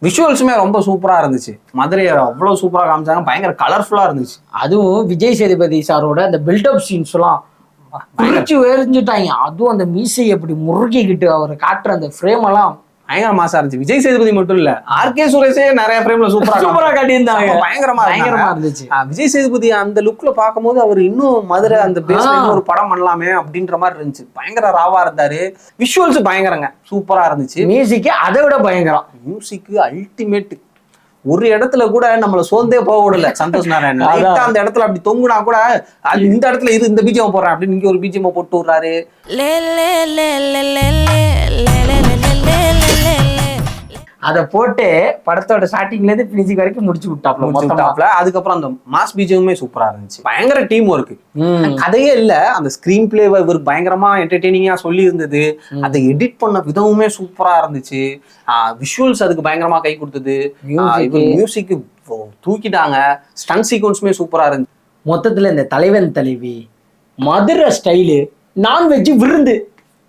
விஷுவல்ஸுமே ரொம்ப சூப்பரா இருந்துச்சு. மதுரையை அவ்வளவு சூப்பரா காமிச்சாங்க. பயங்கர கலர்ஃபுல்லா இருந்துச்சு. அதுவும் விஜய் சேதுபதி சாரோட அந்த பில்டப் சீன்ஸ் எல்லாம் பிரிச்சு வேறிஞ்சுட்டாங்க. அதுவும் அந்த மீசையை அப்படி முறுக்கிக்கிட்டு அவர் காட்டுற அந்த ஃப்ரேம் எல்லாம் பயங்கர மாசா இருந்துச்சு. விஜய் சேதுபதி மட்டும் இல்ல, ஆர்கே சுரேஷே நிறைய ஃப்ரேம்ல சூப்பரா காட்டியிருந்தாங்க. பயங்கரமா இருந்துச்சு. விஜய் சேதுபதி அந்த லுக்ல பாக்கும்போது அவர் இன்னும் மதுரை அந்த பேஸ்ல இன்னும் ஒரு படம் பண்ணலாமே அப்படின்ற மாதிரி இருந்துச்சு. பயங்கர ராவா இருந்தாரு. விஷுவல்ஸ் பயங்கரங்க, சூப்பரா இருந்துச்சு. மியூசிக் அதை விட பயங்கரம். Music ultimate. ஒரு இடத்துல கூட நம்மள சோர்ந்தே போக விடல சந்தோஷ் நாராயணன். அந்த இடத்துல அப்படி தொங்குனா கூட அது இந்த இடத்துல இது இந்த பீஜம் போடுறேன் அப்படின்னு இங்க ஒரு பீஜம் போட்டு விடுறாரு. அதை போட்டு படத்தோட ஸ்டார்டிங்ல இருந்து பினிஷிங் வரைக்கும் முடிச்சு விட்டாப்ல. அதுக்கப்புறம் அந்த மாஸ் பீஜமுமே சூப்பரா இருந்துச்சு. பயங்கர டீம் ஒர்க். கதையே இல்ல, அந்த ஸ்கிரீன் பிளே இவர் பயங்கரமா என்டர்டெய்னிங்கா சொல்லி இருந்தது. அதை எடிட் பண்ண விதமுமே சூப்பரா இருந்துச்சு. விஷுவல்ஸ் அதுக்கு பயங்கரமா கை கொடுத்தது. மியூசிக் தூக்கிட்டாங்க. ஸ்டன் சீக்வன்ஸுமே சூப்பரா இருந்துச்சு. மொத்தத்துல இந்த தலைவன் தலைவி மதுரை ஸ்டைலு நான்வெஜ் விருந்து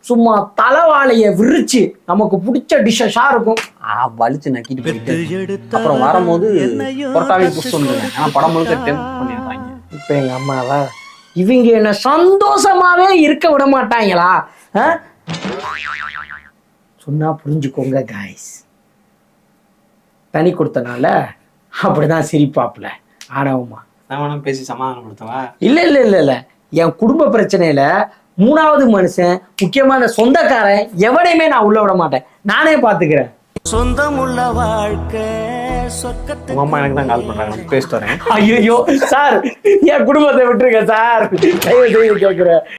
சும்மா தலைவாளைய விரிச்சு நமக்கு பிடிச்ச டிஷ்ஷா இருக்கும். வலிச்சு நக்கிட்டு போயிட்டு அப்புறம் வரும்போது பொட்டாவே புஷ் பண்ணுங்க. ஆனா படம் முழுக்க டெம்ப் பண்ணிடுறாங்க. இப்ப எங்க அம்மாவா இவங்க என்ன சந்தோஷமாவே இருக்க விட மாட்டாங்களா? சொன்னா புரிஞ்சுக்கோங்க காய்ஸ். தனி கொடுத்தனால அப்படிதான் சிரிப்பாப்புல ஆனவமா. நான் பேசி சமாதானப்படுத்தவா? இல்ல என் குடும்ப பிரச்சனையில மூணாவது மனுஷன், முக்கியமான சொந்தக்காரன் எவனையுமே நான் உள்ள விட மாட்டேன். நானே பாத்துக்கிறேன். சொந்தமுள்ள வாழ்க்கை உங்க அம்மா எனக்கு தான் கால் பண்றாங்க, பேசிட்டு வரேன். ஐயோ சார், என் குடும்பத்தை விட்டுருங்க சார், கேட்கிறேன்.